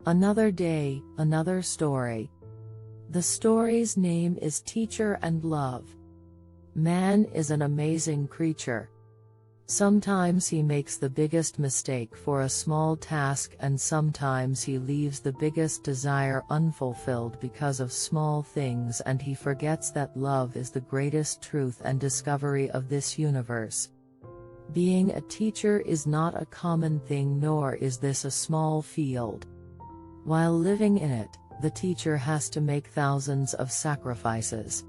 Another day, another story. The story's name is Teacher and Love. Man is an amazing creature. Sometimes he makes the biggest mistake for a small task, and sometimes he leaves the biggest desire unfulfilled because of small things, and he forgets that love is the greatest truth and discovery of this universe. Being a teacher is not a common thing, nor is this a small field. While living in it, the teacher has to make thousands of sacrifices.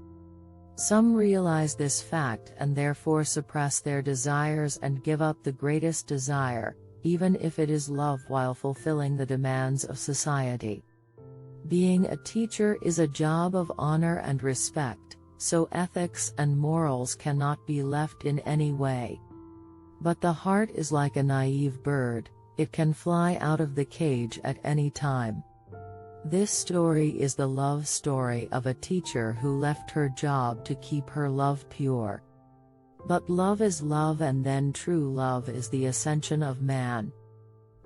Some realize this fact and therefore suppress their desires and give up the greatest desire, even if it is love, while fulfilling the demands of society. Being a teacher is a job of honor and respect, so ethics and morals cannot be left in any way. But the heart is like a naive bird. It can fly out of the cage at any time. This story is the love story of a teacher who left her job to keep her love pure. But love is love, and then true love is the ascension of man.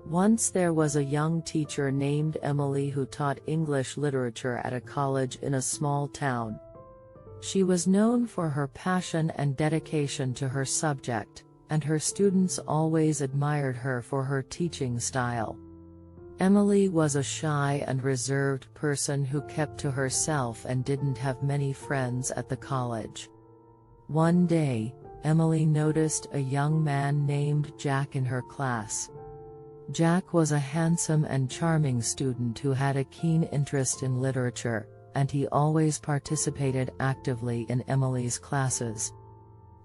Once there was a young teacher named Emily who taught English literature at a college in a small town. She was known for her passion and dedication to her subject, and her students always admired her for her teaching style. Emily was a shy and reserved person who kept to herself and didn't have many friends at the college. One day, Emily noticed a young man named Jack in her class. Jack was a handsome and charming student who had a keen interest in literature, and he always participated actively in Emily's classes.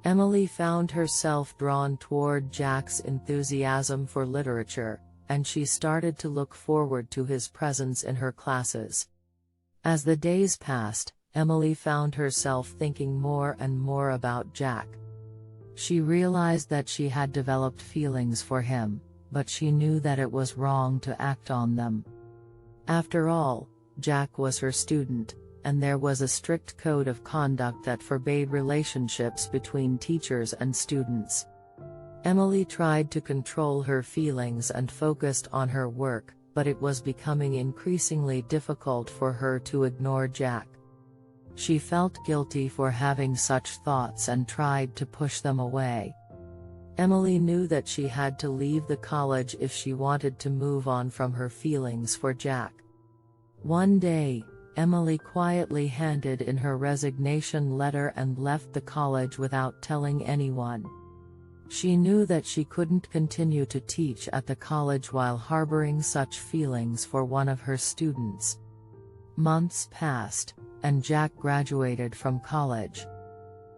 Emily found herself drawn toward Jack's enthusiasm for literature, and she started to look forward to his presence in her classes. As the days passed, Emily found herself thinking more and more about Jack. She realized that she had developed feelings for him, but she knew that it was wrong to act on them. After all, Jack was her student, and there was a strict code of conduct that forbade relationships between teachers and students. Emily tried to control her feelings and focused on her work, but it was becoming increasingly difficult for her to ignore Jack. She felt guilty for having such thoughts and tried to push them away. Emily knew that she had to leave the college if she wanted to move on from her feelings for Jack. One day, Emily quietly handed in her resignation letter and left the college without telling anyone. She knew that she couldn't continue to teach at the college while harboring such feelings for one of her students. Months passed, and Jack graduated from college.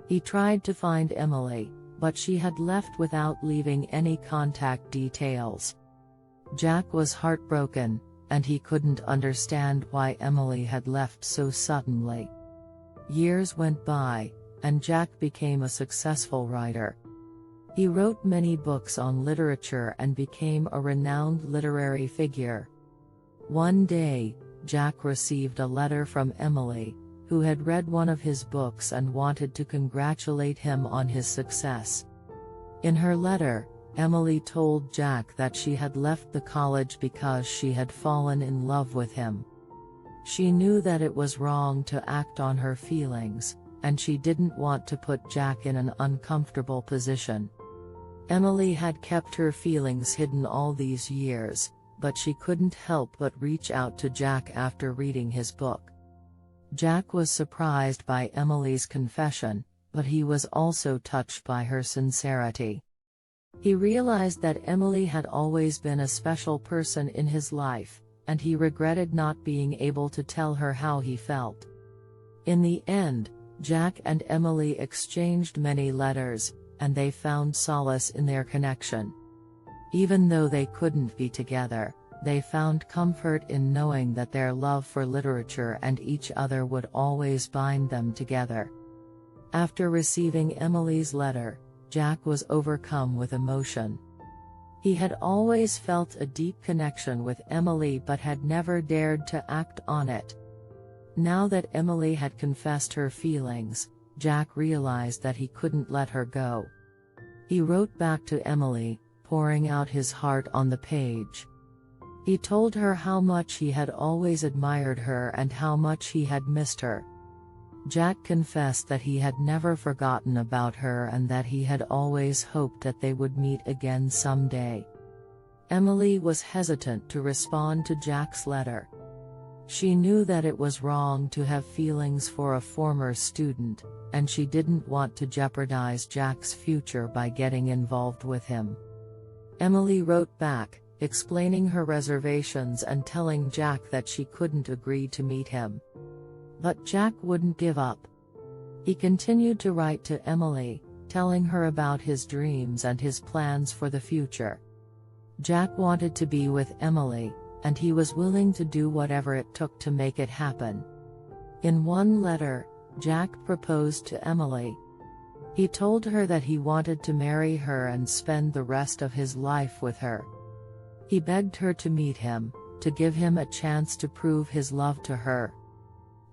He tried to find Emily, but she had left without leaving any contact details. Jack was heartbroken, and he couldn't understand why Emily had left so suddenly. Years went by, and Jack became a successful writer. He wrote many books on literature and became a renowned literary figure. One day, Jack received a letter from Emily, who had read one of his books and wanted to congratulate him on his success. In her letter, Emily told Jack that she had left the college because she had fallen in love with him. She knew that it was wrong to act on her feelings, and she didn't want to put Jack in an uncomfortable position. Emily had kept her feelings hidden all these years, but she couldn't help but reach out to Jack after reading his book. Jack was surprised by Emily's confession, but he was also touched by her sincerity. He realized that Emily had always been a special person in his life, and he regretted not being able to tell her how he felt. In the end, Jack and Emily exchanged many letters, and they found solace in their connection. Even though they couldn't be together, they found comfort in knowing that their love for literature and each other would always bind them together. After receiving Emily's letter, Jack was overcome with emotion. He had always felt a deep connection with Emily but had never dared to act on it. Now that Emily had confessed her feelings, Jack realized that he couldn't let her go. He wrote back to Emily, pouring out his heart on the page. He told her how much he had always admired her and how much he had missed her. Jack confessed that he had never forgotten about her and that he had always hoped that they would meet again someday. Emily was hesitant to respond to Jack's letter. She knew that it was wrong to have feelings for a former student, and she didn't want to jeopardize Jack's future by getting involved with him. Emily wrote back, explaining her reservations and telling Jack that she couldn't agree to meet him. But Jack wouldn't give up. He continued to write to Emily, telling her about his dreams and his plans for the future. Jack wanted to be with Emily, and he was willing to do whatever it took to make it happen. In one letter, Jack proposed to Emily. He told her that he wanted to marry her and spend the rest of his life with her. He begged her to meet him, to give him a chance to prove his love to her.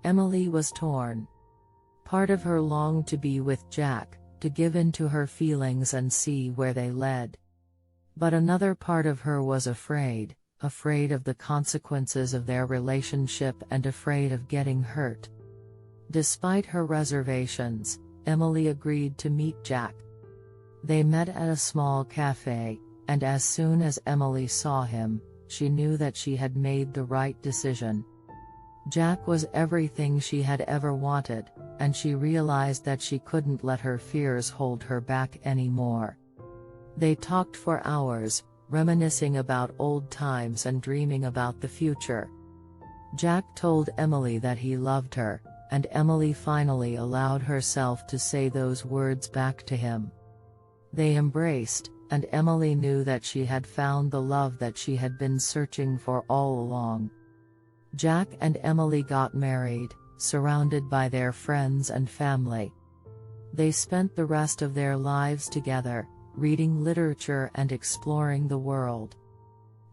Emily was torn. Part of her longed to be with Jack, to give in to her feelings and see where they led. But another part of her was afraid of the consequences of their relationship and afraid of getting hurt. Despite her reservations, Emily agreed to meet Jack. They met at a small cafe, and as soon as Emily saw him, she knew that she had made the right decision. Jack was everything she had ever wanted, and she realized that she couldn't let her fears hold her back anymore. They talked for hours, reminiscing about old times and dreaming about the future. Jack told Emily that he loved her, and Emily finally allowed herself to say those words back to him. They embraced, and Emily knew that she had found the love that she had been searching for all along. Jack and Emily got married, surrounded by their friends and family. They spent the rest of their lives together, reading literature and exploring the world.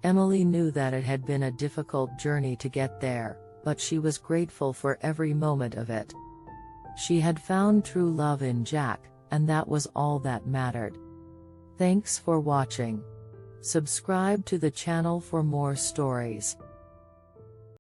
Emily knew that it had been a difficult journey to get there, but she was grateful for every moment of it. She had found true love in Jack, and that was all that mattered. Thanks for watching. Subscribe to the channel for more stories.